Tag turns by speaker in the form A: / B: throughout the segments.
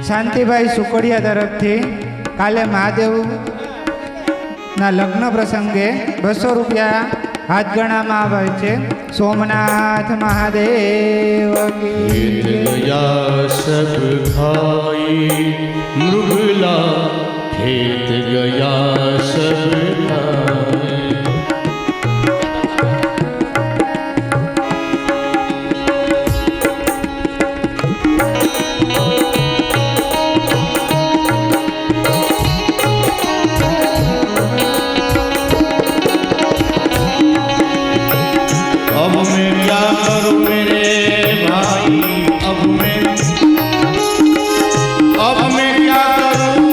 A: શાંતિભાઈ સુકોડિયા તરફથી કાલે મહાદેવ ના લગ્ન પ્રસંગે 200 રૂપિયા હાથ ગણામાં આવે છે। સોમનાથ મહાદેવ
B: गया सब खाई मृगला खेत गया सब खाई। अब मैं क्या करूं मेरे भाई, अब मैं क्या करूं।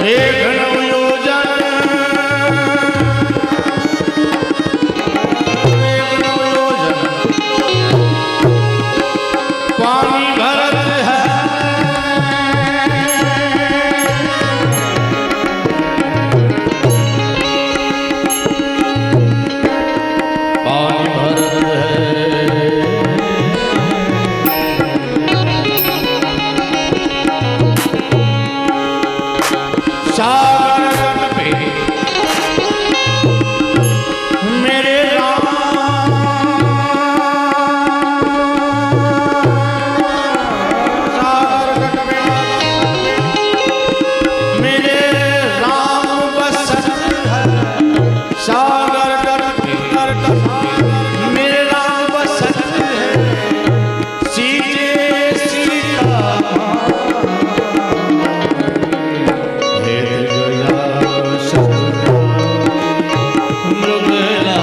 B: હે ઘણો યોજન पानी भरत है पानी भरत है सागर पे मेरे सागर मेरे राम बसत है सीते सीता भेद गया सदा मृगला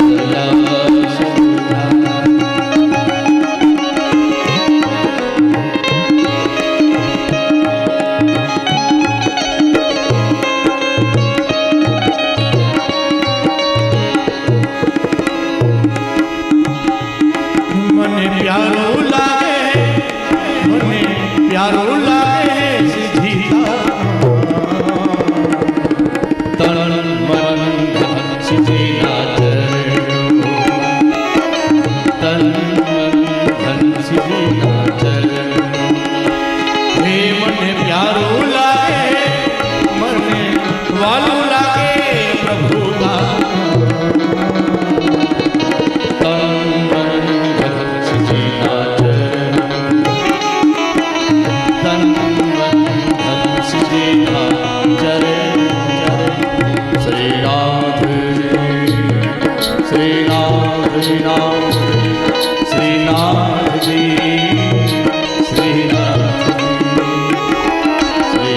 B: गया सदा મને પ્યારું લાગે મને પ્યારું લાગે સીધીતા તન મન ધન સીધીના ચરણો તન મન ધન સીધીના ચરણો હે મને પ્યારું લાગે મને વાલું લાગે પ્રભુના श्रीनाथ श्रीनाथ जी श्रीनाथ श्रीनाथ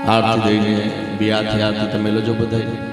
B: આરતી દઈને બિયાથી આરતી તમે લેજો બધાય.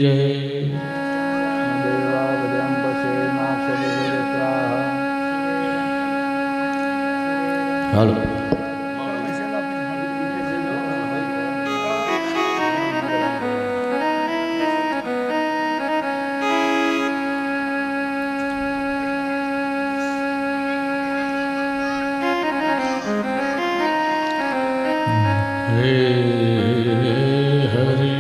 B: जय। હાલો હે હરિ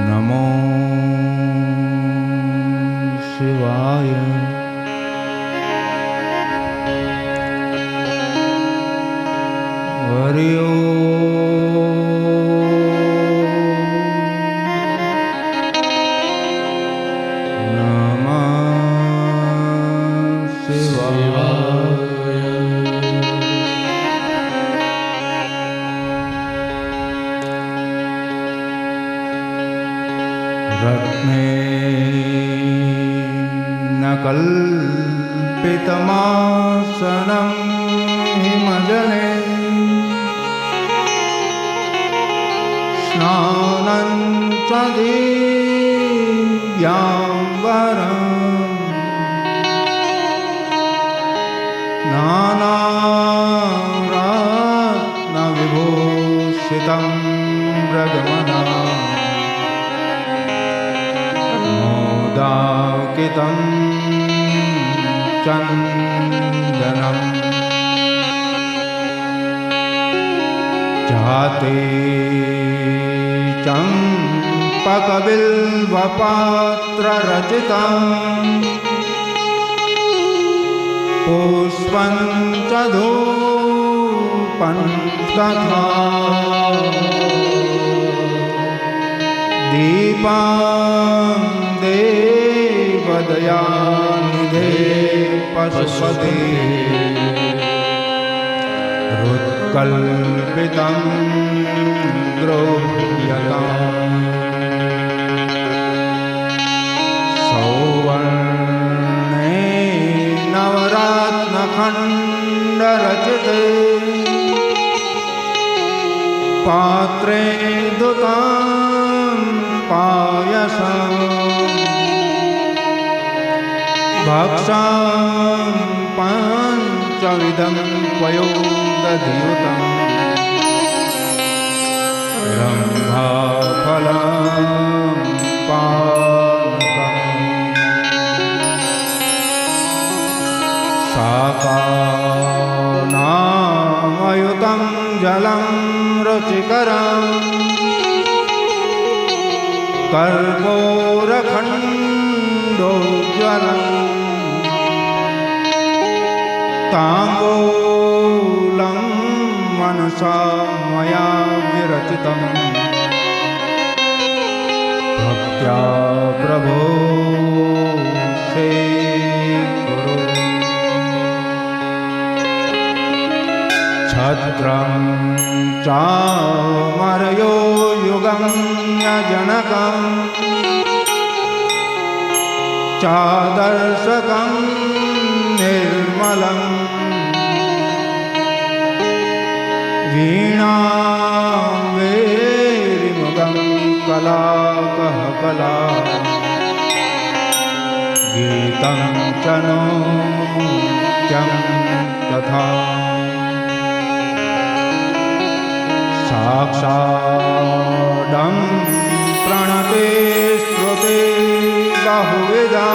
A: નમો શિવાય. હરિ ઓમ નમઃ શિવાય. रत्नेन कल्पितमासनं हिमजले स्नानं च दिव्याम्बरं नानारत्नविभूषितं मृगमना मोदाकितं चन्दनं जाते चम्पकबिल्वपात्ररचितं पुष्पं च धूपं तथा दीपं देवदयानिधे पशुपते हृत्कल्पितं गृह्यताम् सौवर्णे नवरत्नखण्डरचिते पात्रे दुतां पायसं भक्षं पञ्चविधं पयोदधियुतं रम्भाफलं पानकं शाकानामयुतं जलं रुचिकरं कर्पूरखण्डोज्ज्वलम् ताम्बूलं मनसा मया विरचितं भक्त्या प्रभो स्वीकुरु छत्रं चामरयो युगं यजनकं चादर्शकं निर्मलं वीणां वेरिमुगं कलाकहकला गीतं च नोत्यं तथा साक्षादं प्रणते श्रुते बहुविधा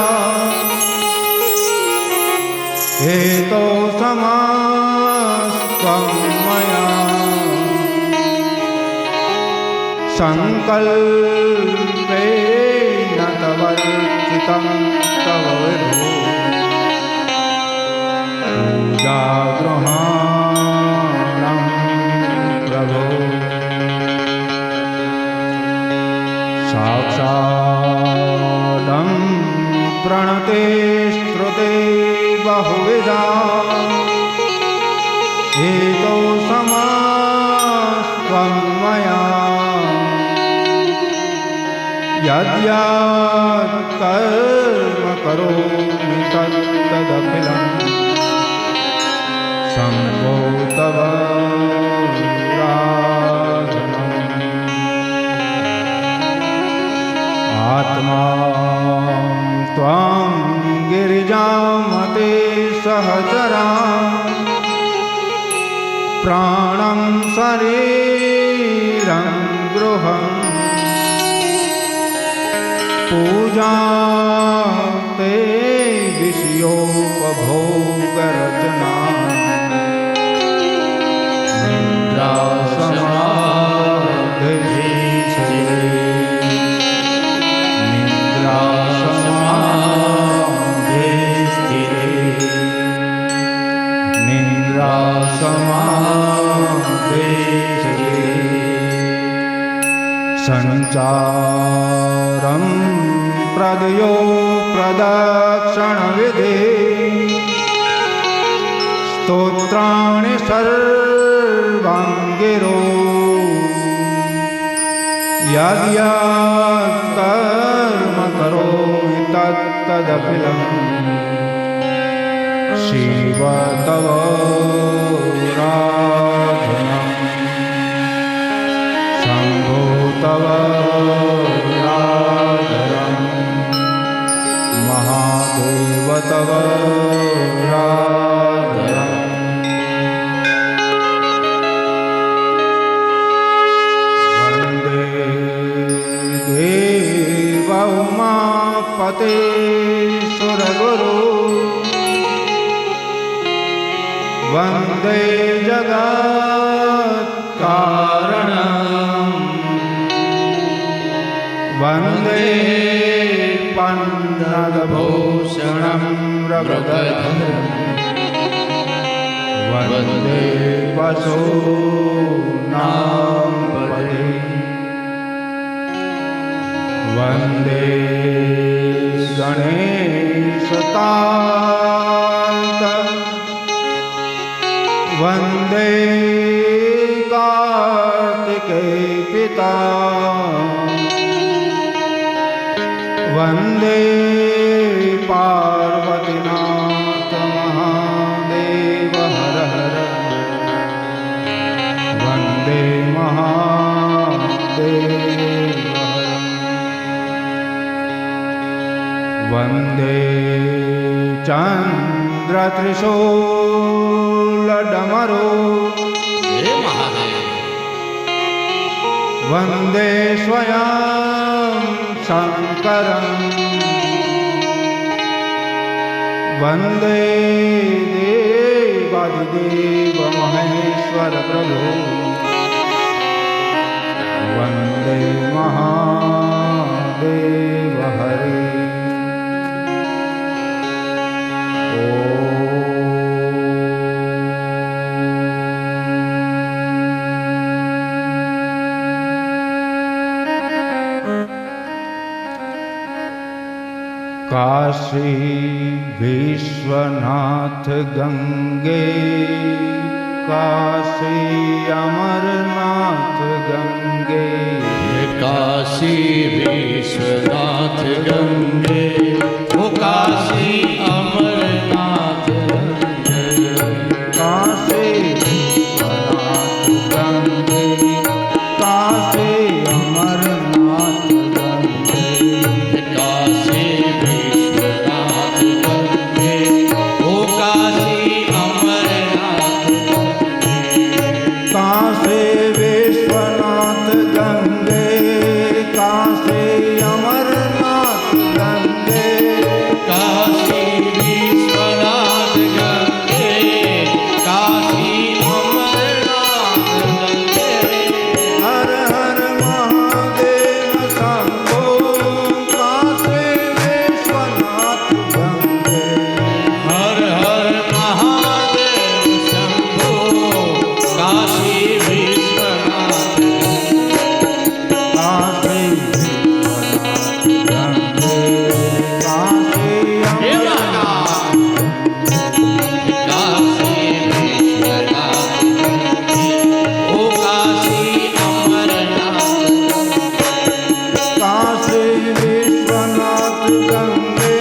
A: हेतो समास्त्वं मया संकल्पेन तवर्चितं तव विभो पूजागृहाणं प्रभो साक्षात् आषाढं प्रणते श्रुते बहुविधा हेतो समास्त्वं मया यद्यत् कर्म करोमि तत्तदखिलं शम्भो तव आत्मा त्वां गिरिजामते सहचरा प्राणं शरीरं गृहं पूजा ते विषयोपभोगरचना संचारं प्रदयो प्रदक्षिणविधि स्तोत्राणि सर्वं गिरो यद्यत् कर्म करोमि तत्तदखिलं शिव तव तव राधरं महादेव तव राधरं वन्दे देव उमापते सुरगुरु वन्दे जगत्कारणम् वन्दे पन्नगभूषणं रघुधरं वन्दे पशूनां पते वन्दे गणेशतात वन्दे कार्तिकेय पिता वन्दे पार्वतीनाथ महादेव हर हर वन्दे महादेव हर वन्दे चन्द्रत्रिशूलडमरू वन्दे स्वयं शङ्करं वन्दे देवादिदेव महेश्वर प्रभु वन्दे महादेव हरे काशी विश्वनाथ गंगे काशी अमरनाथ गंगे
B: काशी विश्वनाथ गंगे वो काशी अमरनाथ गंगे
A: काशी विश्वनाथ गंगे काशी अमरनाथ गंगे
B: काशी विश्वनाथ गंगे वो काशी अमरनाथ
A: काशी विश्वनाथ गंगे काशी अमर गंगे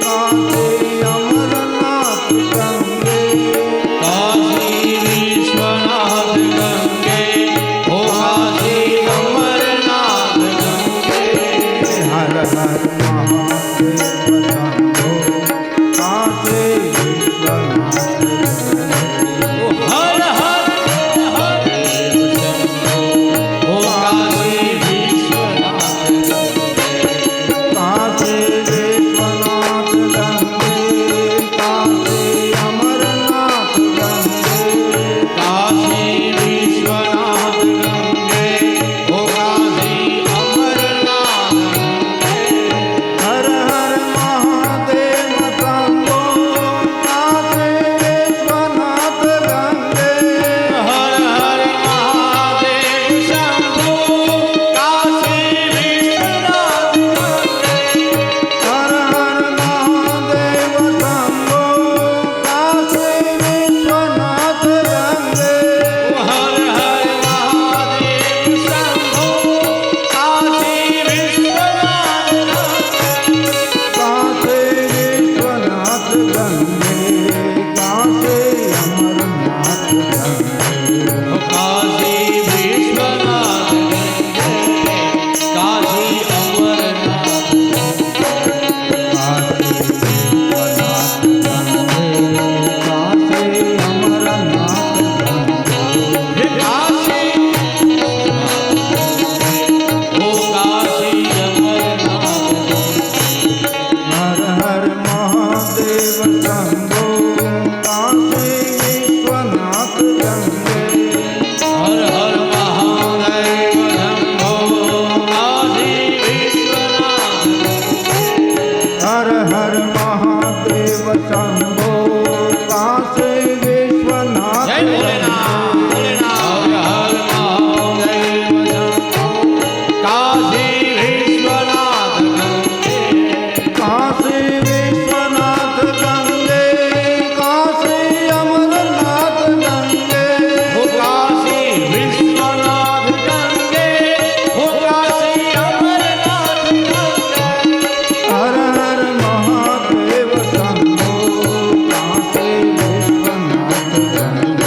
A: काशी अमरनाथ गंगे
B: काशी विश्वनाथ गंगे हो काशी अमरनाथ गंगे
A: हर हर महादेव शंभो काशी विश्वनाथ गंगे
B: हर हर महादेव शंभो हो काशी विश्वनाथ गंगे
A: काशी विश्वनाथ गंगे काशी अमरनाथ गंगे
B: काशी विश्वनाथ गंगे हो काशी अमरनाथ गंगे
A: हर हर महादेव शंभो काशी विश्वनाथ गंगे
B: हर हर महादेव शंभो काशी विश्वनाथ गंगे
A: हर हर महादेव शंभो काशी विश्वनाथ गंगे
B: हर हर महादेव शंभो काशी विश्वनाथ गंगे
A: काशी विश्वनाथ गंगे काशी अमरनाथ गंगे
B: काशी विश्वनाथ गंगे
A: हर हर महादेव शंभो काशी विश्वनाथ
B: हर हर महादेव शंभो काशी विश्वनाथ
A: हर हर महादेव शंभो काशी विश्वनाथ
B: जय भोलेनाथ भोलेनाथ हर महादेव शंभो काशी विश्वनाथ गंगे
A: काशी विश्वनाथ गंगे काशी अमरनाथ गंगे
B: हो काशी विश्वनाथ गंगे हो काशी अमरनाथ गंगे
A: हर हर महादेव शंभो काशी विश्वनाथ गंगे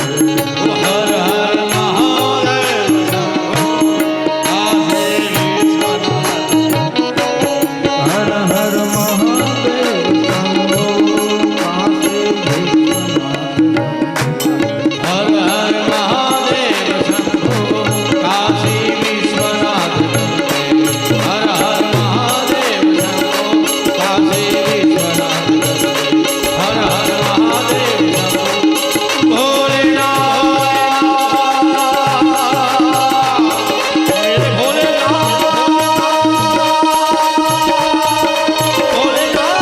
B: हर हर महादेव शंभो काशी विश्वनाथ
A: हर हर महादेव शंभो काशी विश्वनाथ
B: हर हर महादेव शंभो काशी विश्वनाथ गंगे हर हर महादेव शंभो काशी विश्वनाथ गंगे हर हर महादेव शंभो भोलेनाथ मेरे भोलेनाथ भोलेनाथ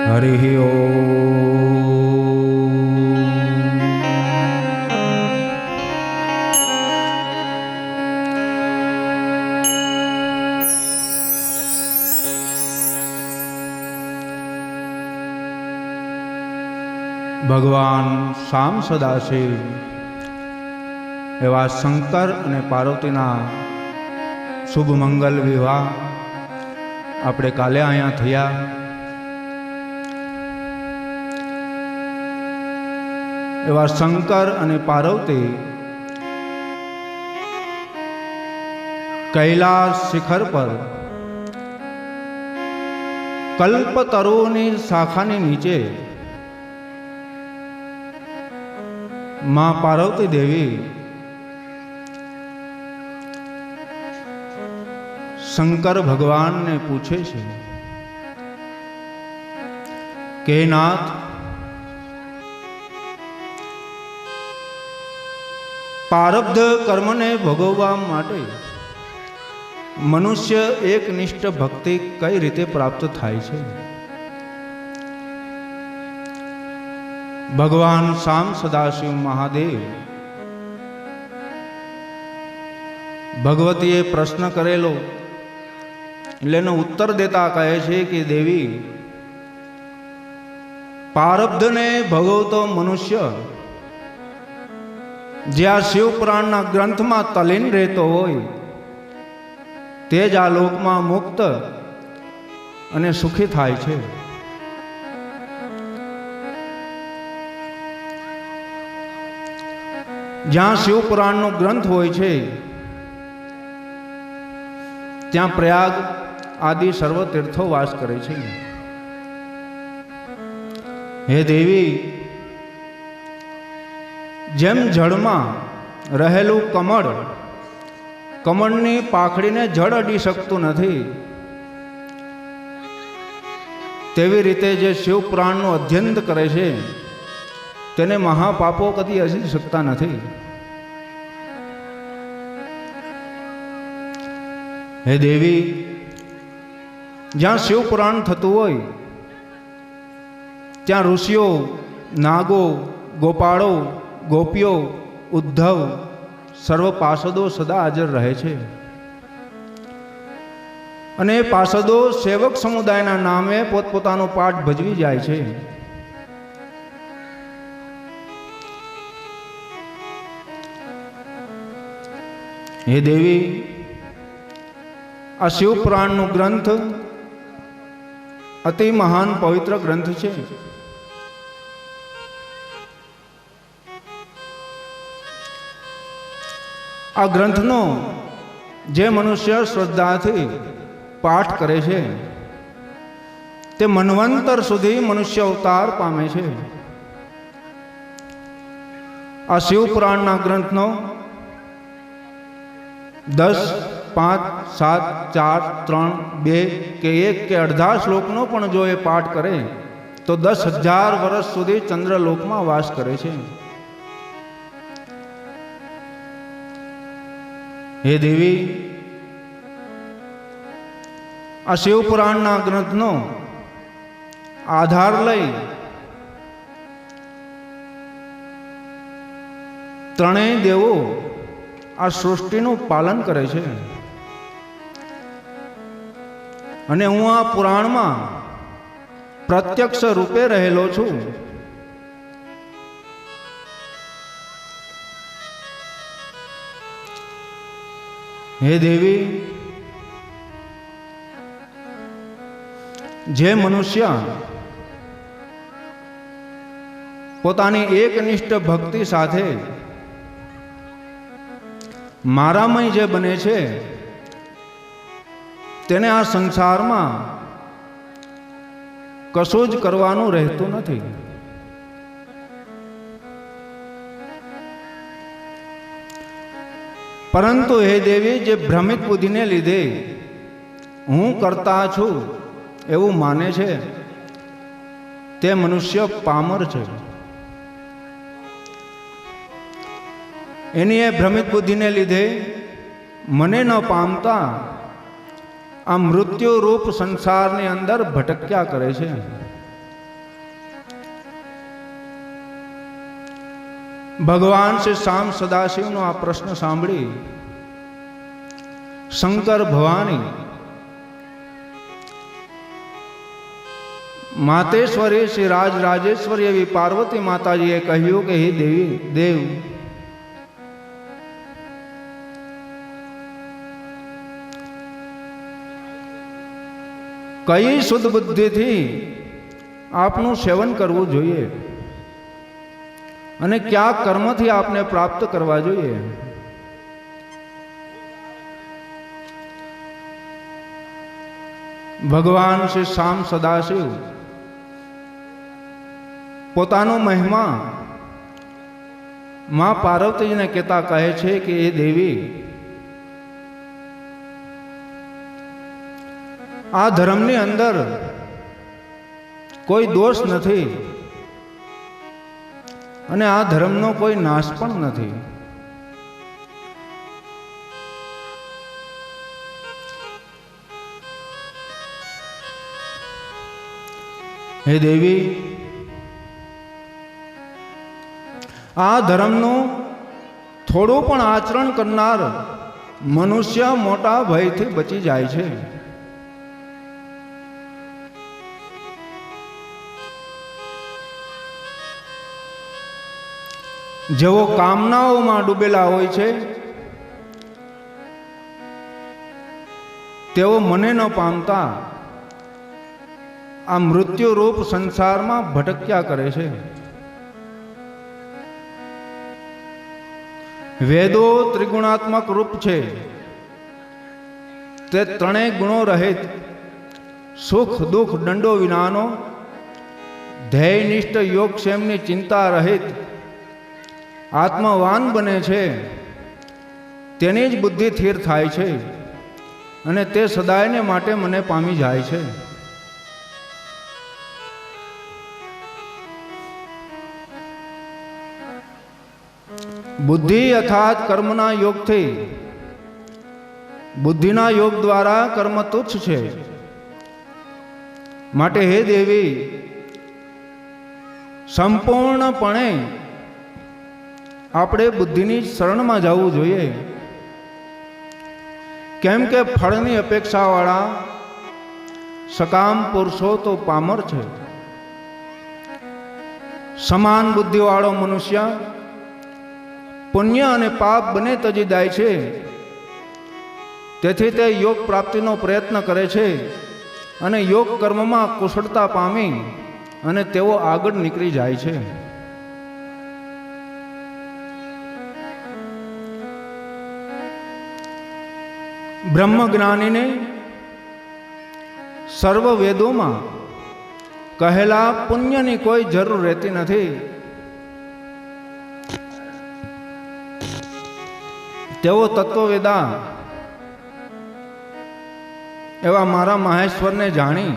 A: हरि ओम ભગવાન શામ સદાશિવ એવા શંકર અને પાર્વતીના શુભ મંગલ વિવાહ આપણે કાલે અહીંયા થયા. એવા શંકર અને પાર્વતી કૈલાસ શિખર પર કલ્પતરુની શાખાની નીચે માં પાર્વતી દેવી શંકર ભગવાનને પૂછે છે કે નાથ પ્રારબ્ધ કર્મને ભોગવવા માટે મનુષ્ય એકનિષ્ઠ ભક્તિ કઈ રીતે પ્રાપ્ત થાય છે? ભગવાન શામ સદાશિવ મહાદેવ ભગવતીએ પ્રશ્ન કરેલો એટલે એનો ઉત્તર દેતા કહે છે કે દેવી, પ્રારબ્ધને ભોગવતો મનુષ્ય જે આ શિવ પુરાણના ગ્રંથમાં તલીન રહેતો હોય તે જ આ લોકમાં મુક્ત અને સુખી થાય છે. જ્યાં શિવ પુરાણનો ગ્રંથ હોય છે ત્યાં પ્રયાગ આદિ સર્વ તીર્થો વાસ કરે છે. હે દેવી, જેમ જળમાં રહેલું કમળની પાંખડીને જળ અડી શકતું નથી, તેવી રીતે જે શિવ પુરાણનું અધ્યયન કરે છે તેને મહાપાપો કદી અસી શકતા નથી. હે દેવી, જ્યાં શિવ પુરાણ થતું હોય ત્યાં ઋષિઓ, નાગો, ગોપાળો, ગોપીઓ, ઉદ્ધવ સર્વ પાર્ષદો સદા હાજર રહે છે. અને એ પાર્ષદો સેવક સમુદાયના નામે પોતપોતાનો પાઠ ભજવી જાય છે. હે દેવી, આ શિવ પુરાણનો ગ્રંથ અતિ મહાન પવિત્ર ગ્રંથ છે. આ ગ્રંથનો જે મનુષ્ય શ્રદ્ધાથી પાઠ કરે છે તે મન્વંતર સુધી મનુષ્ય અવતાર પામે છે. આ શિવ પુરાણના ગ્રંથનો 10, 5, 7, 4, 3, 2 કે 1 કે અડધા શ્લોકનો પણ જો એ પાઠ કરે તો 10,000 વર્ષ સુધી ચંદ્રલોકમાં વાસ કરે છે. હે દેવી, આ શિવ પુરાણના ગ્રંથનો આધાર લઈ ત્રણેય દેવો આ સૃષ્ટિનું પાલન કરે છે. અને હું આ પુરાણમાં પ્રત્યક્ષ રૂપે રહેલો છું. હે દેવી, જે મનુષ્ય પોતાની એકનિષ્ઠ ભક્તિ સાથે મારામય જે બને છે તેને આ સંસારમાં કશું જ કરવાનું રહેતું નથી. પરંતુ હે દેવી, જે ભ્રમિત બુદ્ધિને લીધે હું કરતા છું એવું માને છે તે મનુષ્ય પામર છે. એની એ ભ્રમિત બુદ્ધિને લીધે મને ન પામતા આ મૃત્યુ રૂપ સંસારની અંદર ભટક્યા કરે છે. ભગવાન શ્રી શામ સદાશિવનો આ પ્રશ્ન સાંભળી શંકર ભવાની માતેશ્વરી શ્રી રાજરાજેશ્વરી એવી પાર્વતી માતાજીએ કહ્યું કે હે દેવ, કઈ શુદ્ધ બુદ્ધિથી આપનું સેવન કરવું જોઈએ અને કયા કર્મથી આપને પ્રાપ્ત કરવા જોઈએ? ભગવાન શ્રી શામ સદાશિવ પોતાનો મહિમા માં પાર્વતીજીને કહેતા કહે છે કે એ દેવી, આ ધર્મની અંદર કોઈ દોષ નથી અને આ ધર્મનો કોઈ નાશ પણ નથી. હે દેવી, આ ધર્મનું થોડું પણ આચરણ કરનાર મનુષ્ય મોટા ભયથી બચી જાય છે. જેઓ કામનાઓમાં ડૂબેલા હોય છે તેઓ મને ન પામતા આ મૃત્યુરૂપ સંસારમાં ભટક્યા કરે છે. વેદો ત્રિગુણાત્મક રૂપ છે. તે ત્રણેય ગુણો રહિત સુખ દુઃખ દંડો વિનાનો ધ્યેયનિષ્ઠ યોગક્ષેમની ચિંતા રહિત આત્મવાન બને છે. તેની જ બુદ્ધિ સ્થિર થાય છે અને તે સદાયને માટે મને પામી જાય છે. બુદ્ધિ અર્થાત કર્મના યોગથી, બુદ્ધિના યોગ દ્વારા કર્મ તુચ્છ છે. માટે હે દેવી, સંપૂર્ણપણે આપણે બુદ્ધિની શરણમાં જવું જોઈએ. કેમ કે ફળની અપેક્ષાવાળા સકામ પુરુષો તો પામર છે. સમાન બુદ્ધિવાળો મનુષ્ય પુણ્ય અને પાપ બંને તજી જાય છે. તેથી તે યોગ પ્રાપ્તિનો પ્રયત્ન કરે છે અને યોગ કર્મમાં કુશળતા પામી અને તેઓ આગળ નીકળી જાય છે. બ્રહ્મજ્ઞાનીને સર્વ વેદોમાં કહેલા પુણ્યની કોઈ જરૂર રહેતી નથી. તેઓ તત્વવેદા એવા મારા મહેશ્વરને જાણી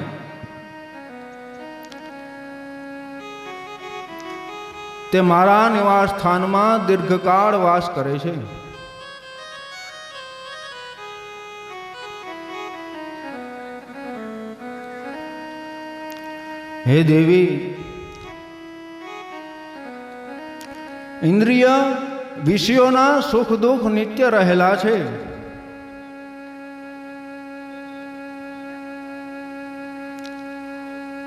A: તે મારા નિવાસ સ્થાનમાં દીર્ઘકાળ વાસ કરે છે. હે દેવી, ઇન્દ્રિય વિષયોના સુખ દુઃખ નિત્ય રહેલા છે.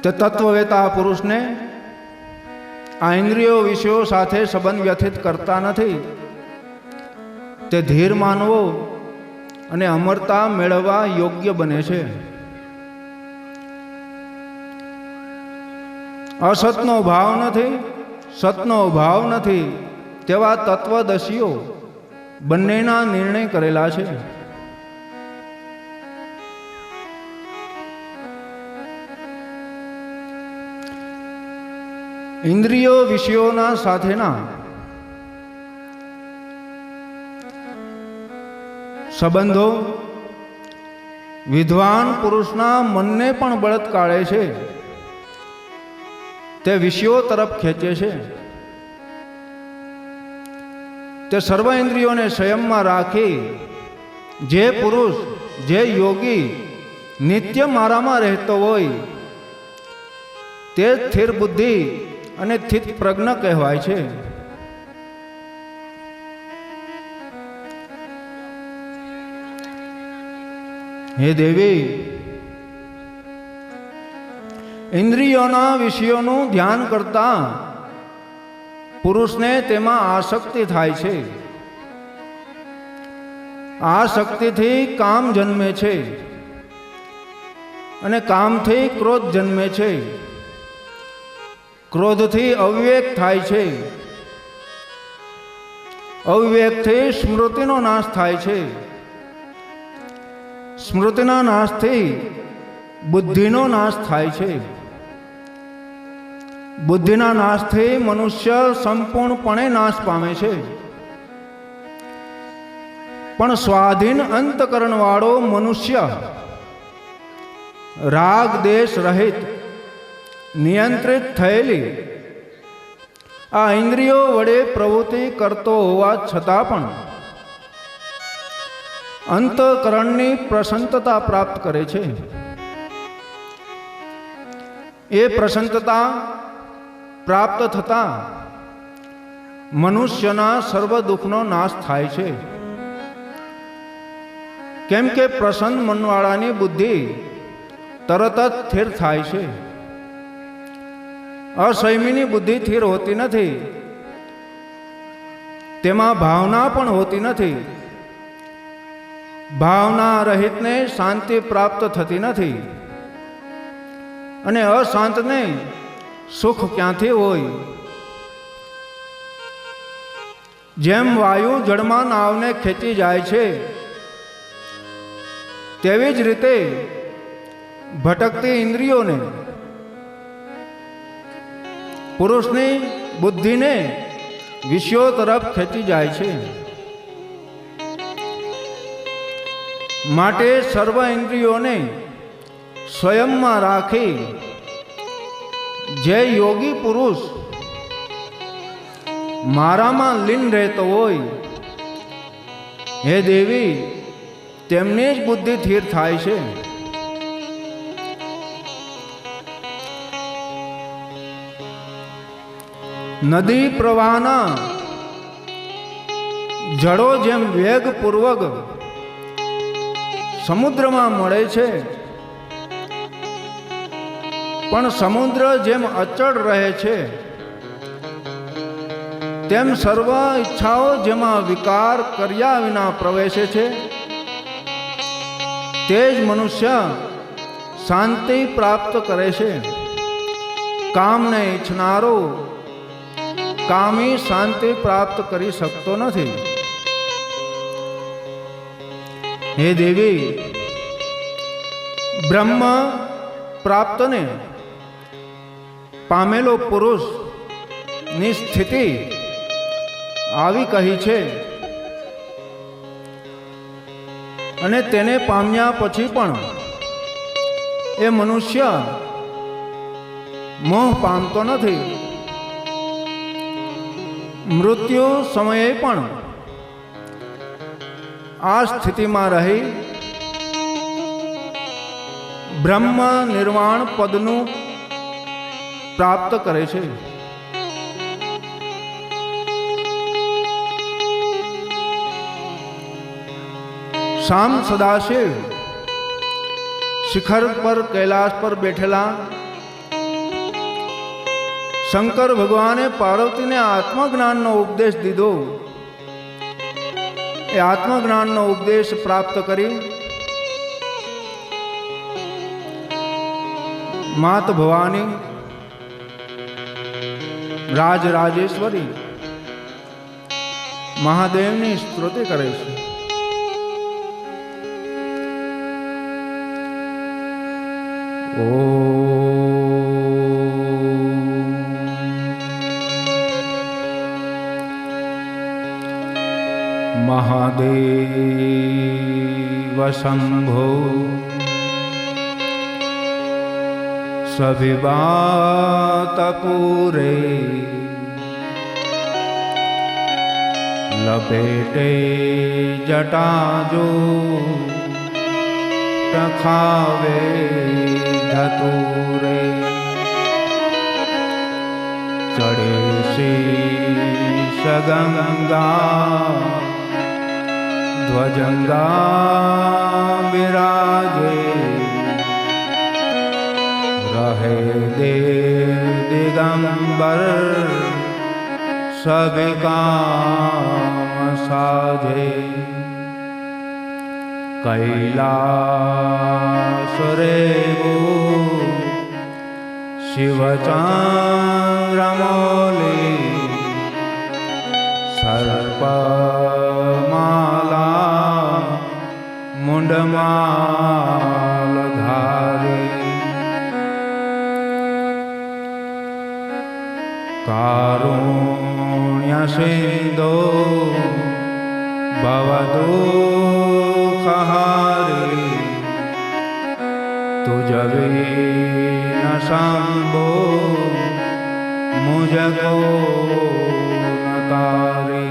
A: તે તત્વવેતા પુરુષને આ ઇન્દ્રિયો વિષયો સાથે સંબંધ વ્યથિત કરતા નથી. તે ધીર માનવો અને અમરતા મેળવવા યોગ્ય બને છે. અસતનો ભાવ નથી, સતનો ભાવ નથી તેવા તત્વદર્શીઓ બંનેના નિર્ણય કરેલા છે. ઇન્દ્રિયો વિષયોના સાથેના સંબંધો વિદ્વાન પુરુષના મનને પણ બળદ કાઢે છે. તે વિષયો તરફ ખેંચે છે. તે સર્વ ઇન્દ્રિયોને સંયમમાં રાખી જે પુરુષ, જે યોગી નિત્ય મારામાં રહેતો હોય તે સ્થિર બુદ્ધિ અને સ્થિત પ્રજ્ઞ કહેવાય છે. હે દેવી, ઇન્દ્રિયોના વિષયોનું ધ્યાન કરતા પુરુષને તેમાં આસક્તિ થાય છે. આ શક્તિથી કામ જન્મે છે અને કામથી ક્રોધ જન્મે છે. ક્રોધથી અવિવેક થાય છે. અવિવેકથી સ્મૃતિનો નાશ થાય છે. સ્મૃતિના નાશથી બુદ્ધિનો નાશ થાય છે. બુદ્ધિના નાશથી મનુષ્ય સંપૂર્ણપણે નાશ પામે છે. પણ સ્વાધીન અંતકરણ વાળો મનુષ્ય રાગ દેશ રહિત નિયંત્રિત થયેલી આ ઇન્દ્રિયો વડે પ્રવૃત્તિ કરતો હોવા છતાં પણ અંતકરણની પ્રસન્નતા પ્રાપ્ત કરે છે. એ પ્રસન્નતા પ્રાપ્ત થતાં મનુષ્યના સર્વ દુઃખનો નાશ થાય છે. કેમ કે પ્રસન્ન મનવાળાની બુદ્ધિ તરત જ સ્થિર થાય છે. અસંયમીની બુદ્ધિ સ્થિર હોતી નથી, તેમાં ભાવના પણ હોતી નથી. ભાવના રહિતને શાંતિ પ્રાપ્ત થતી નથી, અને અશાંતને સુખ ક્યાંથી હોય? જેમ વાયુ જળમાં નાવને ખેંચી જાય છે, તેવી જ રીતે ભટકતી ઇન્દ્રિયોને પુરુષની બુદ્ધિને વિષયો તરફ ખેંચી જાય છે. માટે સર્વ ઇન્દ્રિયોને સ્વયંમાં રાખી જે યોગી પુરુષ મારામાં લીન રહેતો હોય, હે દેવી, તેમની જ બુદ્ધિ સ્થિર થાય છે. નદી પ્રવાહના જળો જેમ વેગપૂર્વક સમુદ્રમાં મળે છે, પણ સમુદ્ર જેમ અચળ રહે છે, તેમ સર્વ ઈચ્છાઓ જેમાં વિકાર કર્યા વિના પ્રવેશે છે, તે જ મનુષ્ય શાંતિ પ્રાપ્ત કરે છે. કામને ઈચ્છનારો કામી શાંતિ પ્રાપ્ત કરી શકતો નથી. હે દેવી, બ્રહ્મ પ્રાપ્તને પામેલો પુરુષ ની સ્થિતિ આવી કહી છે, અને તેને પામ્યા પછી પણ એ મનુષ્ય મોહ પામતો નથી. મૃત્યુ સમયે પણ આ સ્થિતિમાં રહી બ્રહ્મ નિર્વાણ પદનું પ્રાપ્ત કરે છે. શામ સદાશિવ શિખર પર કૈલાશ પર બેઠેલા શંકર ભગવાને પાર્વતીને આત્મજ્ઞાનનો ઉપદેશ દીધો. એ આત્મજ્ઞાનનો ઉપદેશ પ્રાપ્ત કરી માત ભવાની રાજરાજેશ્વરી મહાદેવની સ્તુતિ કરે છે. महादेव शंभो सभी बात पूरे लपेटे जटा जो टखावे धतूरे चढ़े शीश गंगा ध्वजंगा विराजे रहे देव दिगंबर सब काम साजे कैलास रेवो शिव चंद्रमौली सर्पमाला मुंडमाल धारे कारुण्य सिंधो भवदुःखहारी तुझ बिन शंभो मुझको न तारे.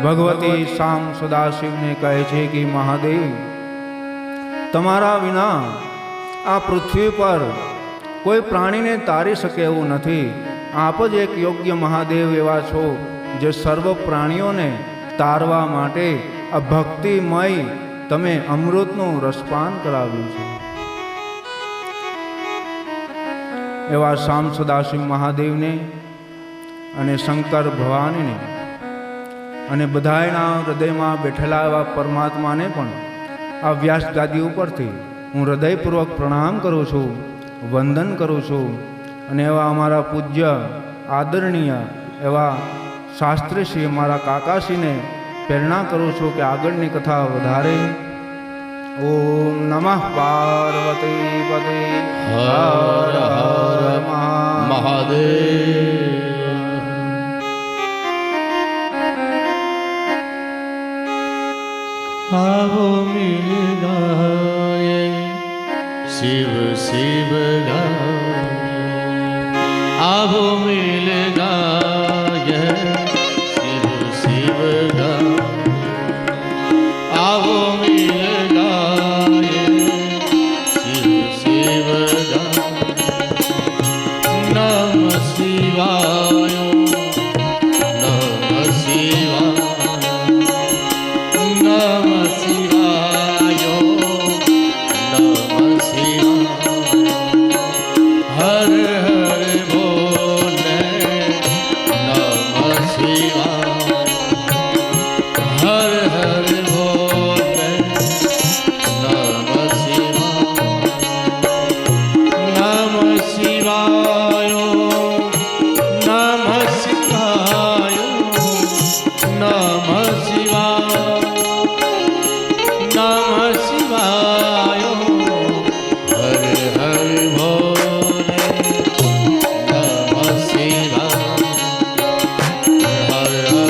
A: भगवती शाम सदाशिव ने कहे छे कि महादेव, तमारा विना आ पृथ्वी पर કોઈ પ્રાણીને તારી શકે એવું નથી. આપ જ એક યોગ્ય મહાદેવ એવા છો, જે સર્વ પ્રાણીઓને તારવા માટે આ ભક્તિમય તમે અમૃતનું રસપાન કરાવ્યું છે. એવા શામ સદાશિવ મહાદેવને અને શંકર ભવાનીને અને બધાયના હૃદયમાં બેઠેલા એવા પરમાત્માને પણ આ વ્યાસ ગાદી ઉપરથી હું હૃદયપૂર્વક પ્રણામ કરું છું, વંદન કરું છું. અને એવા અમારા પૂજ્ય આદરણીય એવા શાસ્ત્રીશ્રી અમારા કાકાશ્રીને પ્રેરણા કરું છું કે આગળની કથા વધારે. ઓમ નમઃ પાર્વતી પતે હર હર
B: મહાદેવ. આવો મિલ ગાયે શિવ શિવ ગાયે, આવો મિલ ગાયે શિવ શિવ ગાયે, આવો મિલ ગાયે શિવ શિવ ગાયે. નમ શિવાય નમ શિવાય નમ શિવાય નમ શિવાય. હર હર બોલે નમ શિવાય, હર હર બોલે નમ શિવાય. નમ શિવાય નમ શિવાય નમ શિવાય નમ શિવાય. હર હર ભોલે નમ શિવાય, હર હર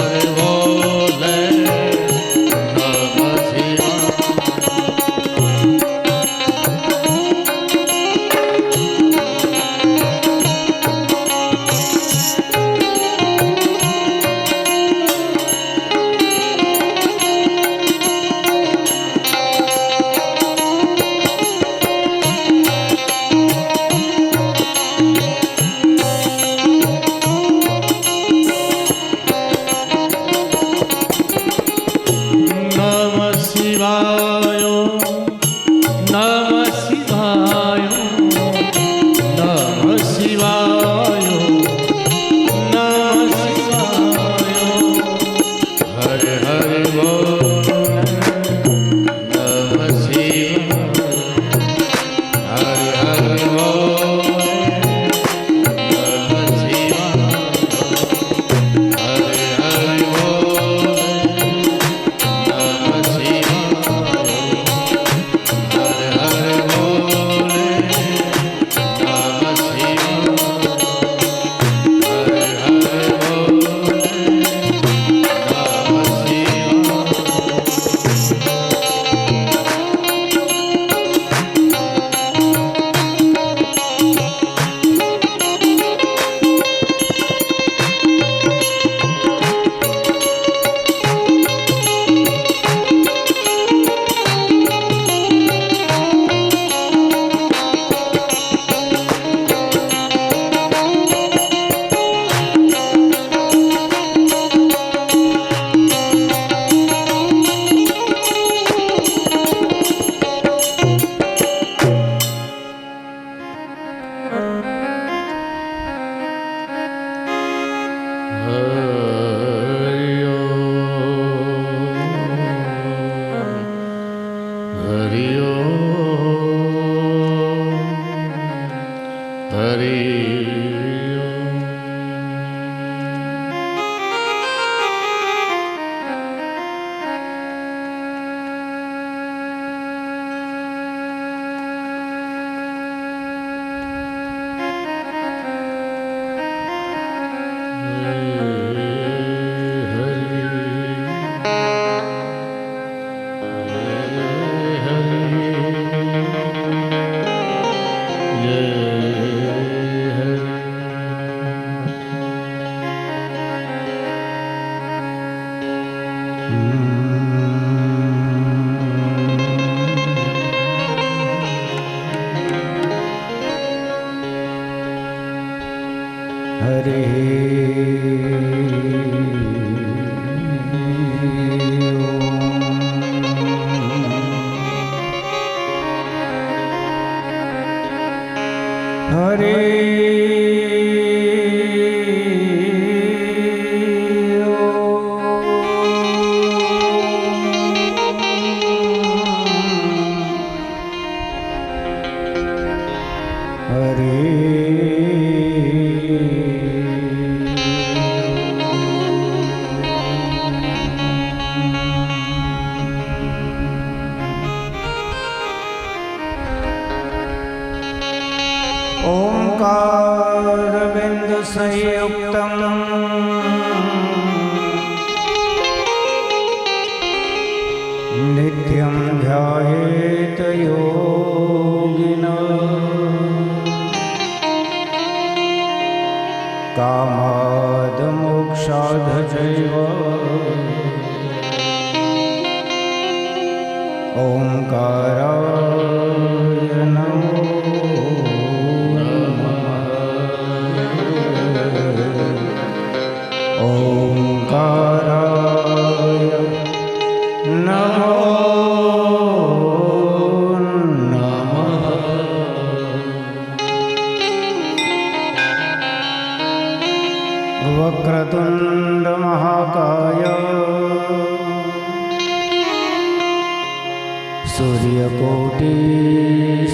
C: सूर्यकोटि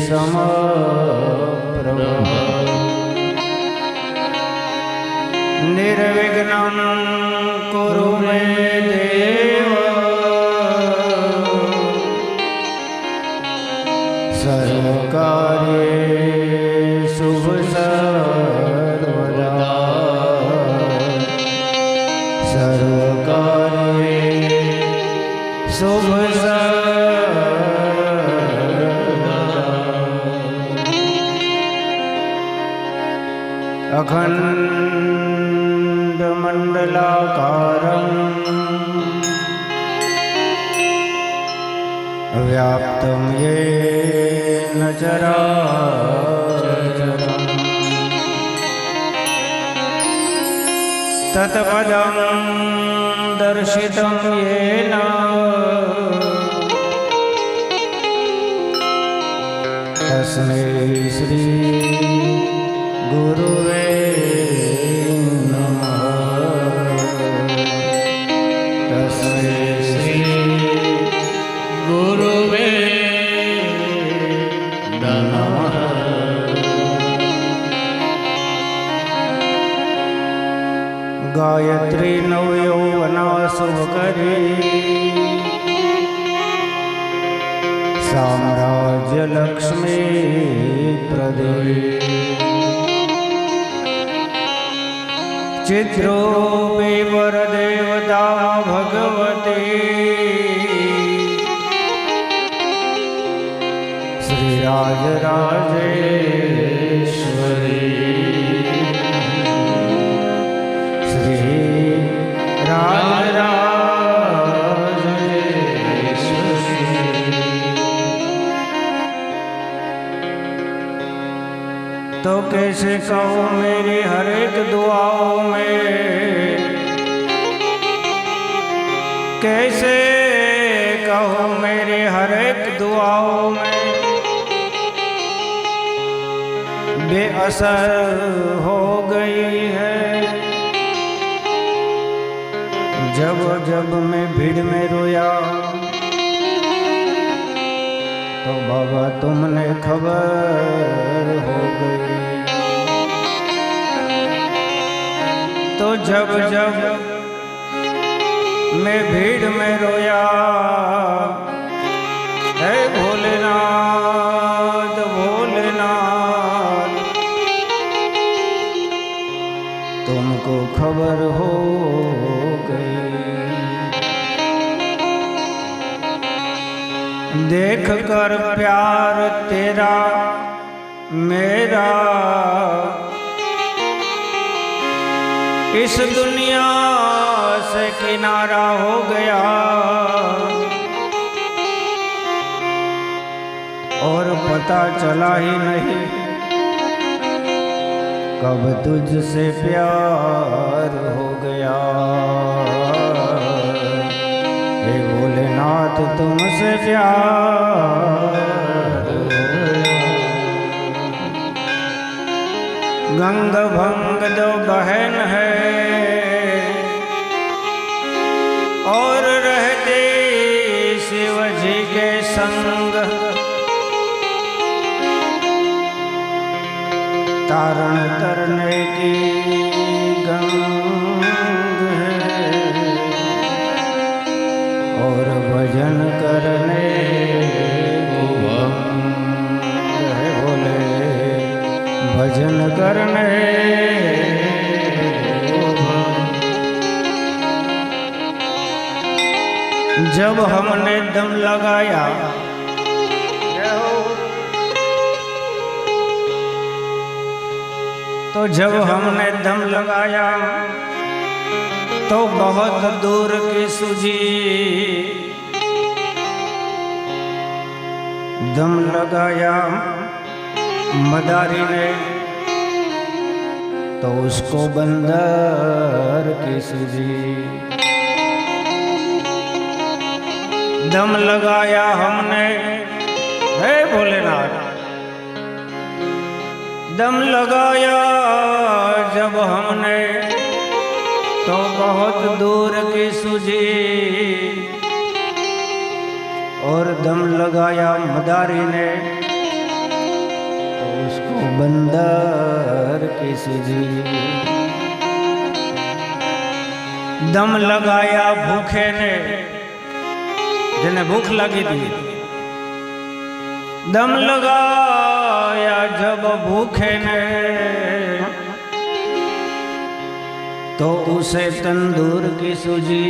C: समप्रभ निर्विघ्नं कुरु मे देव सर्वकार्येषु सर्वदा सर्वकार्येषु अखण्डमण्डलाकारम् व्याप्तं येन चराचरम् तत्पदं दर्शितं येन तस्मै श्री गुरुवे नमः तस्मै श्री
B: गुरुवे नमः।
C: गायत्री नवयौवना शुभकरी साम्राज्य लक्ष्मी प्रदे चित्रोपि वरदेवता भगवती श्रीराजराजेश्वरी श्री राजराजेश्वरी। तो कैसे कहूँ मेरी हर एक दुआओं में, कैसे कहूँ मेरी हर एक दुआओं में बेअसर हो गई है। जब जब मैं भीड़ में रोया तो बाबा तुमने खबर हो गई। तो जब जब मैं भीड़ में रोया हे भोलेनाथ भोलेनाथ तुमको खबर हो गई। देख कर प्यार तेरा मेरा इस दुनिया से किनारा हो गया और पता चला ही नहीं कब तुझसे प्यार हो गया। हे भोलेनाथ तुमसे प्यार हो गया। गंग भंग दो बहन है और रहते शिव जी के संग तारण करने की गंग है और भजन करने को भंग है। बोले भजन करने को भंग। जब हमने दम लगाया तो जब हमने दम लगाया तो बहुत दूर की सूझी। दम लगाया मदारी ने तो उसको बंदर की सूझी। दम लगाया हमने हे भोलेनाथ दम लगाया जब हमने तो बहुत दूर की सूझी और दम लगाया मदारी ने तो उसको बंदर की सूझी। दम लगाया भूखे ने, जिन्हें भूख लगी थी, दम लगाया जब भूखे ने तो उसे तंदूर की सूझी।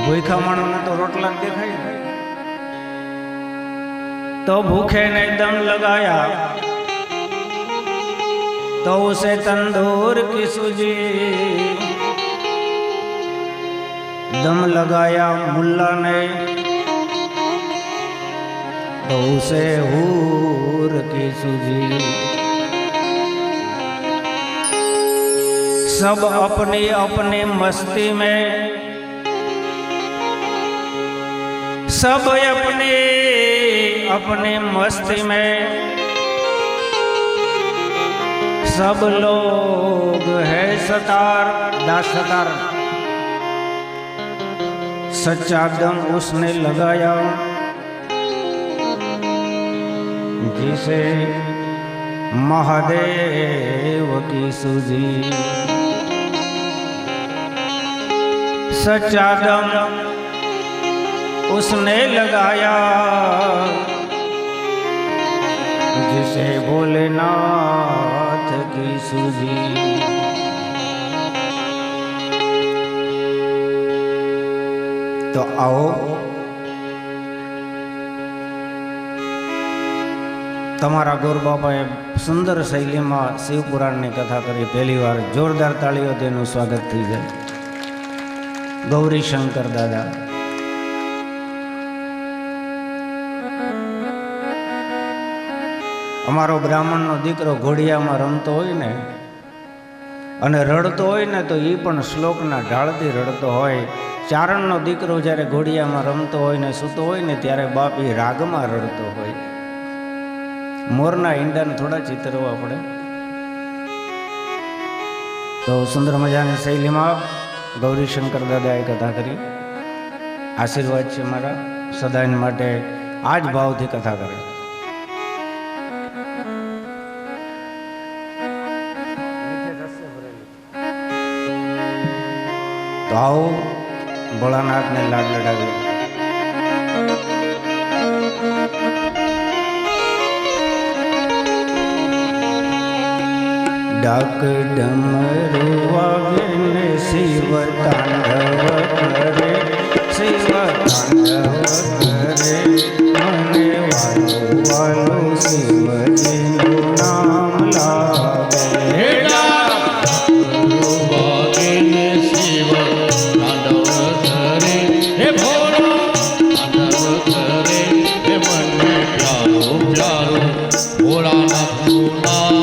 C: भूखा मानो ने तो रोटला देखाई, तो भूखे ने दम लगाया तो उसे तंदूर की सूझी। दम लगाया मुल्ला ने तो उसे हूर की सूझी। सब अपनी अपनी मस्ती में, सब अपनी अपनी मस्ती में, सब लोग है सतार दासतार। सच्चा दम उसने लगाया जिसे महादेव की सूझी। सच्चा दम उसने लगाया जिसे भोलेनाथ की सूझी। तो आओ તમારા ગોર બાપાએ સુંદર શૈલીમાં શિવપુરાણની કથા કરી। પહેલી વાર જોરદાર તાળીઓ તેનું સ્વાગત થઈ જાય। ગૌરી શંકર દાદા અમારો બ્રાહ્મણનો દીકરો ઘોડિયામાં રમતો હોય ને અને રડતો હોય ને તો એ પણ શ્લોકના ઢાળથી રડતો હોય। ચારણનો દીકરો જ્યારે ઘોડિયામાં રમતો હોય ને સૂતો હોય ને ત્યારે બાપ એ રાગમાં રડતો હોય। મોરના ઈંડાને થોડા ચિતરવા પડે। તો સુંદર મજાની શૈલીમાં ગૌરી શંકર દાદાએ કથા કરી। આશીર્વાદ છે મારા સદાય માટે, આ જ ભાવથી કથા કરે। તો આવો ભોળાનાથને લાડ લડાવી। डाक डमरू वागे ने शिव तांडव करे, शिव तांडव करे। मने वालो वालो शिव जी नाम लागे।
B: डमरू वागे ने शिव तांडव करे, हे भोला तांडव करे। हे मने प्यारो प्यारो भोलानाथનું નામ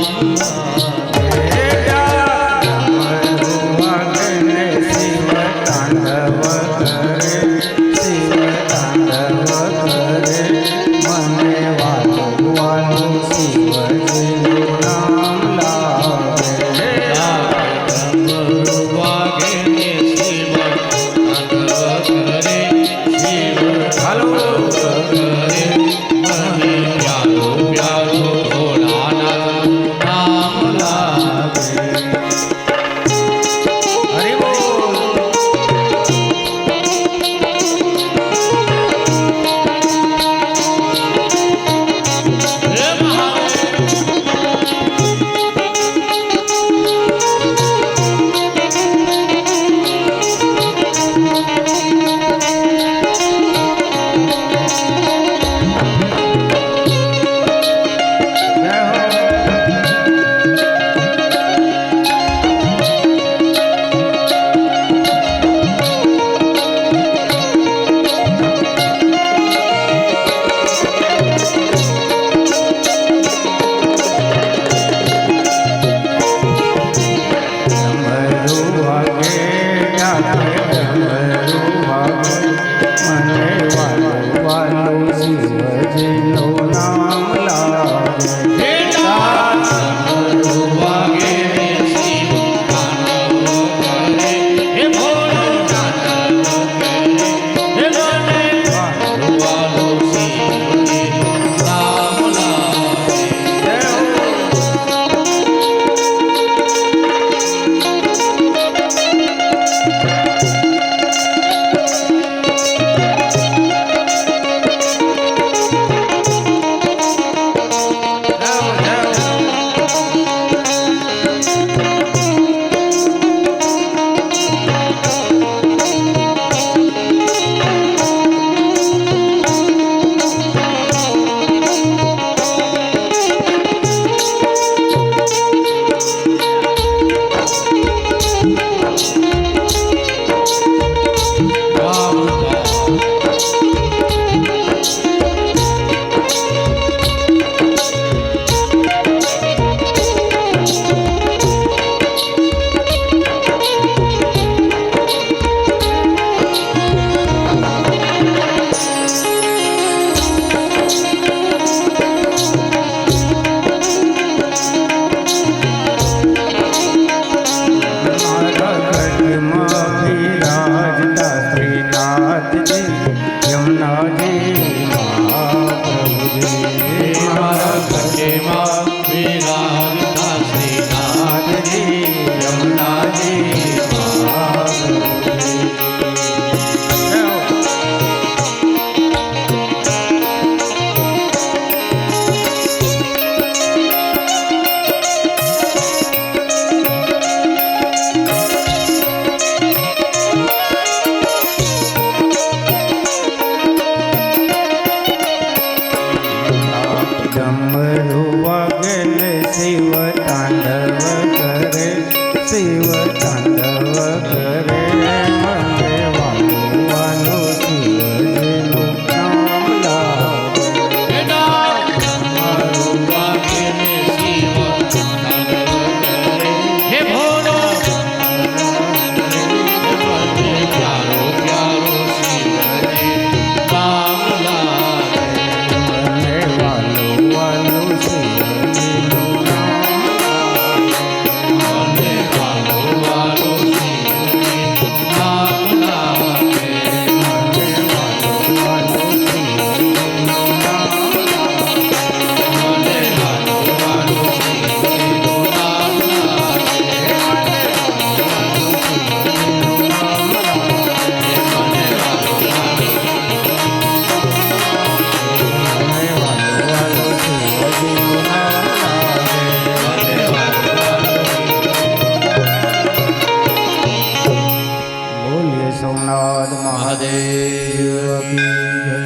C: સોમનાથ મહાદેવ કી જય.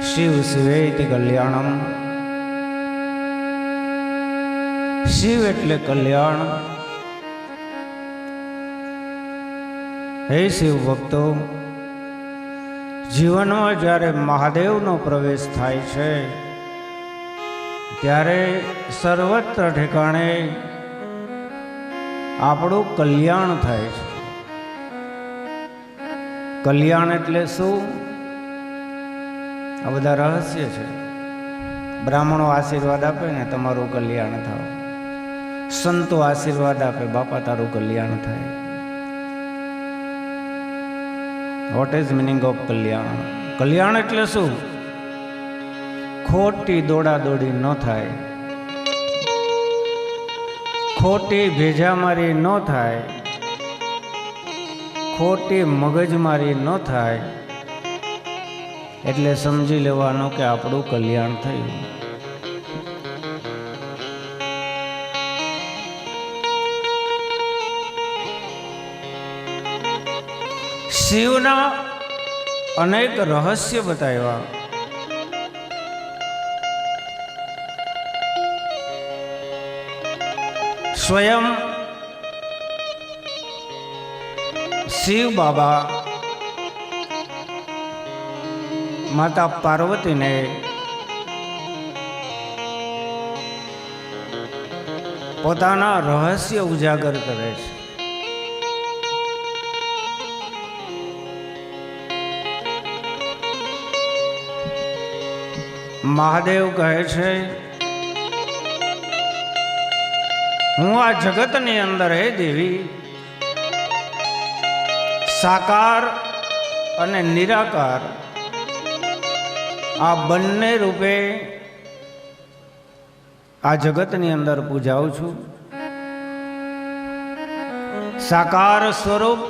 C: શિવ શિવેતિ કલ્યાણમ. શિવ એટલે કલ્યાણ. હે શિવ ભક્તો, જીવનમાં જ્યારે મહાદેવનો પ્રવેશ થાય છે ત્યારે સર્વત્ર ઠેકાણે આપણું કલ્યાણ થાય છે. કલ્યાણ એટલે શું? આ બધા રહસ્ય છે. બ્રાહ્મણો આશીર્વાદ આપે ને તમારું કલ્યાણ થાય, સંતો આશીર્વાદ આપે બાપા તારું કલ્યાણ થાય. વોટ ઇઝ મિનિંગ ઓફ કલ્યાણ? કલ્યાણ એટલે શું? ખોટી દોડાદોડી ન થાય, ખોટી ભેજામારી ન થાય, ખોટી મગજમારી ન થાય, એટલે સમજી લેવાનું કે આપણું કલ્યાણ થયું. શિવના અનેક રહસ્ય બતાવ્યા. સ્વયં શિવ બાબા માતા પાર્વતીને પોતાના રહસ્ય ઉજાગર કરે છે. મહાદેવ કહે છે, હું આ જગતની અંદર હે દેવી સાકાર અને નિરાકાર આ બંને રૂપે આ જગતની અંદર પૂજાઉં છું. સાકાર સ્વરૂપ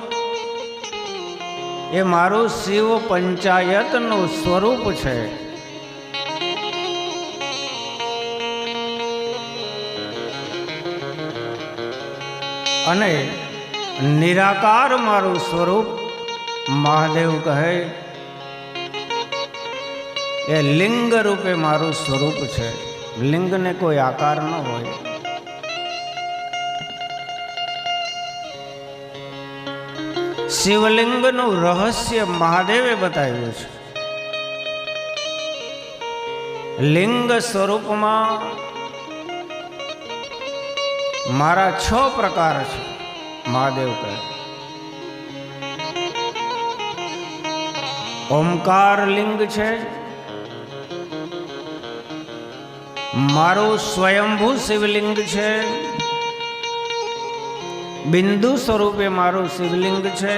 C: એ મારું શિવ પંચાયતનું સ્વરૂપ છે. અને નિરાકાર મારું સ્વરૂપ મહાદેવ કહે એ લિંગ રૂપે મારું સ્વરૂપ છે. લિંગને કોઈ આકાર ન હોય. શિવલિંગનું રહસ્ય મહાદેવે બતાવ્યું છે. લિંગ સ્વરૂપમાં મારા 6 પ્રકાર છે. મહાદેવ કહે ઓમકાર લિંગ છે, મારું સ્વયંભૂ શિવલિંગ છે, બિંદુ સ્વરૂપે મારું શિવલિંગ છે,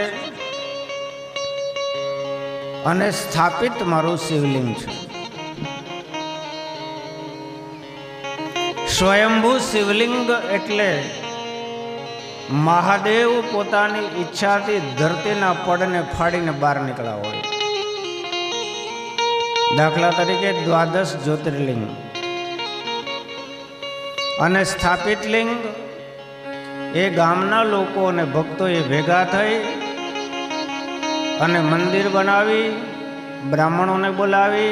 C: અને સ્થાપિત મારું શિવલિંગ છે. સ્વયંભૂ શિવલિંગ એટલે મહાદેવ પોતાની ઈચ્છાથી ધરતીના પડને ફાડીને બહાર નીકળ્યા હોય. દાખલા તરીકે 12 જ્યોતિર્લિંગ. અને સ્થાપિત લિંગ એ ગામના લોકો અને ભક્તોએ ભેગા થઈ અને મંદિર બનાવી બ્રાહ્મણોને બોલાવી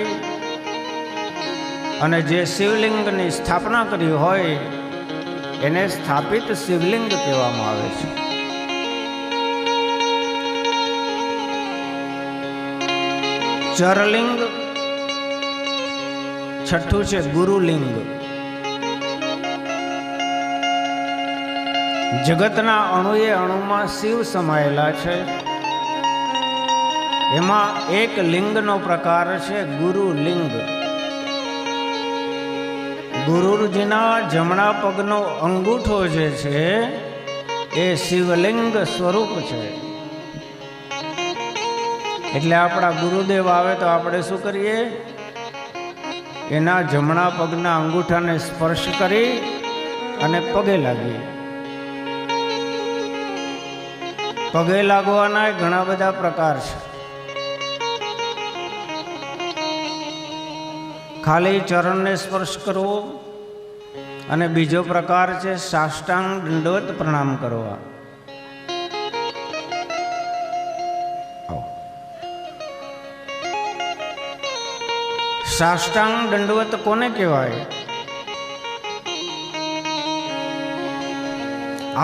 C: અને જે શિવલિંગની સ્થાપના કરી હોય એને સ્થાપિત શિવલિંગ કહેવામાં આવે છે. ચરલિંગ. છઠ્ઠું છે ગુરુલિંગ. જગતના અણુએ અણુમાં શિવ સમાયેલા છે. એમાં એક લિંગનો પ્રકાર છે ગુરુલિંગ. ગુરુજીના જમણા પગનો અંગૂઠો જે છે એ શિવલિંગ સ્વરૂપ છે. એટલે આપણા ગુરુદેવ આવે તો આપણે શું કરીએ? એના જમણા પગના અંગૂઠાને સ્પર્શ કરી અને પગે લાગીએ. પગે લાગવાના ઘણા બધા પ્રકાર છે. ખાલી ચરણને સ્પર્શ કરવો, અને બીજો પ્રકાર છે સાષ્ટાંગ દંડવત પ્રણામ કરવા. સાષ્ટાંગ દંડવત કોને કહેવાય?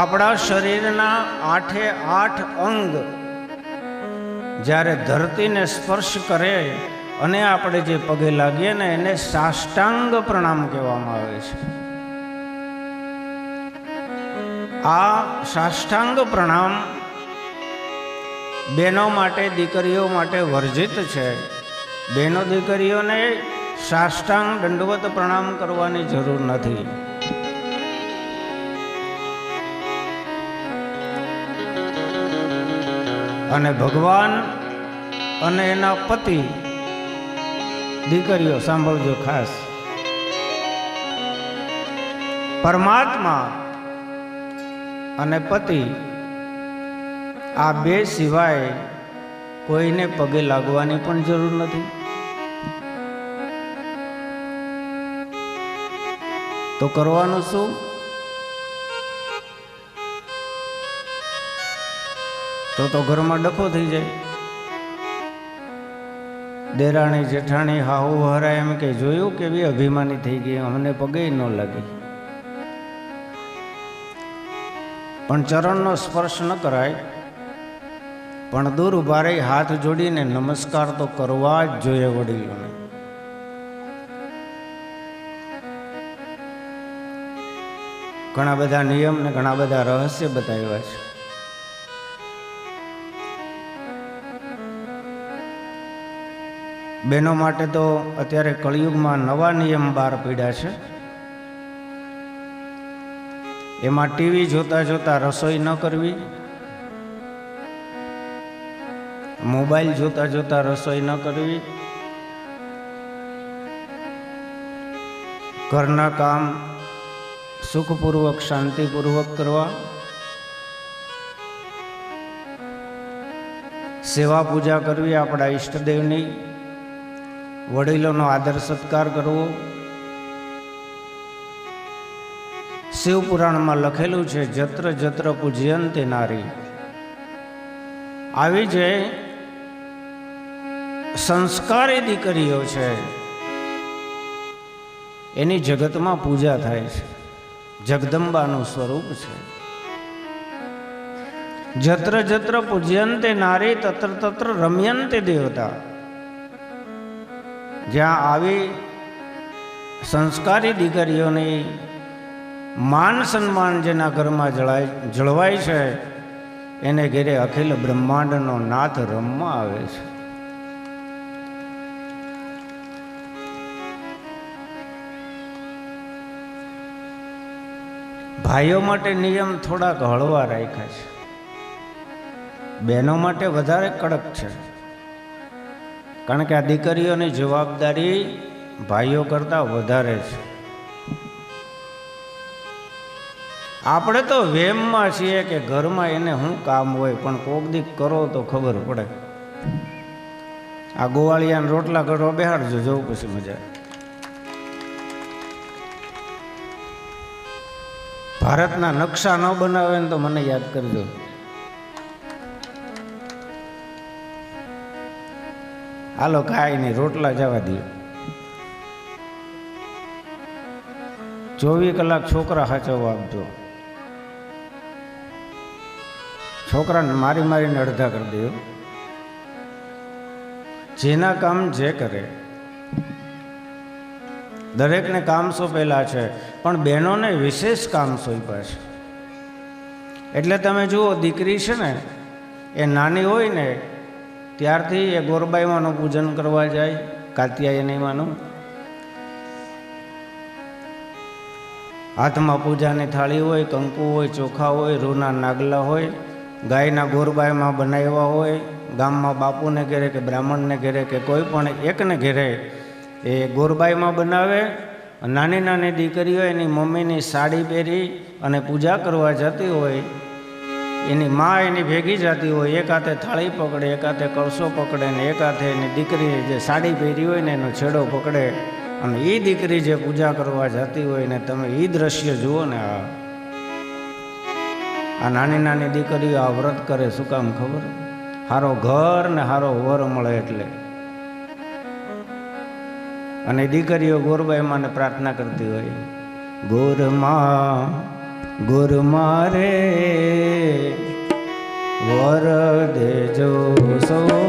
C: આપણા શરીરના 8 અંગ જ્યારે ધરતીને સ્પર્શ કરે અને આપણે જે પગે લાગીએ ને એને સાષ્ટાંગ પ્રણામ કહેવામાં આવે છે. આ સાષ્ટાંગ પ્રણામ બહેનો માટે, દીકરીઓ માટે વર્જિત છે. બહેનો દીકરીઓને સાષ્ટાંગ દંડવત પ્રણામ કરવાની જરૂર નથી. અને ભગવાન અને એના પતિ, દીકરીઓ સાંભળજો ખાસ, પરમાત્મા અને પતિ આ બે સિવાય કોઈને પગે લાગવાની પણ જરૂર નથી. તો કરવાનું શું? તો ઘરમાં ડખો થઈ જાય. દેરાણી જેઠાણી હાહુ હરા એમ કે જોયું કેવી અભિમાની થઈ ગઈ, અમને પગે ન લાગી. પણ ચરણનો સ્પર્શ ન કરાય, પણ દૂર ઉભા રહી હાથ જોડીને નમસ્કાર તો કરવા જ જોઈએ વડીલોને. ઘણા બધા નિયમ ને ઘણા બધા રહસ્ય બતાવ્યા છે. બહેનો માટે તો અત્યારે કળિયુગમાં નવા નિયમ બહાર પડ્યા છે. એમાં ટીવી જોતા જોતા રસોઈ ન કરવી, મોબાઈલ જોતા જોતા રસોઈ ન કરવી, ઘરના કામ સુખપૂર્વક શાંતિપૂર્વક કરવા, સેવા પૂજા કરવી આપણા ઈષ્ટદેવની, વડીલોનો આદર સત્કાર કરવો. શિવપુરાણમાં લખેલું છે જત્ર જત્ર પૂજ્યંતે નારી. આવી જે સંસ્કારી દીકરીઓ છે એની જગતમાં પૂજા થાય છે. જગદંબાનું સ્વરૂપ છે. જત્ર જત્ર પૂજ્યંતે નારી તત્ર તત્ર રમ્યંતે દેવતા. જ્યાં આવી સંસ્કારી દીકરીઓની માન સન્માન જેના ઘરમાં જળવાય છે એને ઘેરે અખિલ બ્રહ્માંડનો નાથ રમવા આવે છે. ભાઈઓ માટે નિયમ થોડાક હળવા રાખ્યા છે, બહેનો માટે વધારે કડક છે. કારણ કે આ દીકરીઓની જવાબદારી ભાઈઓ કરતાં વધારે છે. આપણે તો વેમમાં છીએ કે ઘરમાં એને શું કામ હોય, પણ કોક દીક કરો તો ખબર પડે. આ ગોવાળિયાને રોટલા કરવા બેહાડજો, જોવું પછી મજા. ભારતના નકશા ન બનાવે ને તો મને યાદ કરજો. હાલો કાંઈ નહીં, રોટલા જવા દે. 24 કલાક છોકરા સાચવવા આપજો. છોકરાને મારી મારીને અડધા કરી દે. જેના કામ જે કરે. દરેકને કામ સોંપેલા છે, પણ બહેનોને વિશેષ કામ સોંપ્યા છે. એટલે તમે જુઓ, દીકરી છે ને એ નાની હોય ને ત્યારથી એ ગોરબાઈમાનું પૂજન કરવા જાય, કાત્યાયનીમાનું. હાથમાં પૂજાની થાળી હોય, કંકુ હોય, ચોખા હોય, રૂના નાગલા હોય, ગાયના ગોરબાઈમાં બનાવ્યા હોય. ગામમાં બાપુને ઘેરે કે બ્રાહ્મણને ઘેરે કે કોઈ પણ એકને ઘેરે એ ગોરબાઈમાં બનાવે. નાની નાની દીકરીઓ એની મમ્મીની સાડી પહેરી અને પૂજા કરવા જતી હોય. એની મા એની ભેગી જતી હોય, એક હાથે થાળી પકડે, એક હાથે કળશો પકડે ને એક હાથે એની દીકરી જે સાડી પહેરી હોય ને એનો છેડો પકડે. અને એ દીકરી જે પૂજા કરવા જતી હોય ને તમે એ દ્રશ્ય જુઓ ને. આ નાની નાની દીકરીઓ આ વ્રત કરે શું કામ ખબર? હારો ઘર ને હારો વર મળે એટલે. અને દીકરીઓ ગોરબાઈ માને પ્રાર્થના કરતી હોય, ગોરમા રે વર દેજો સૌ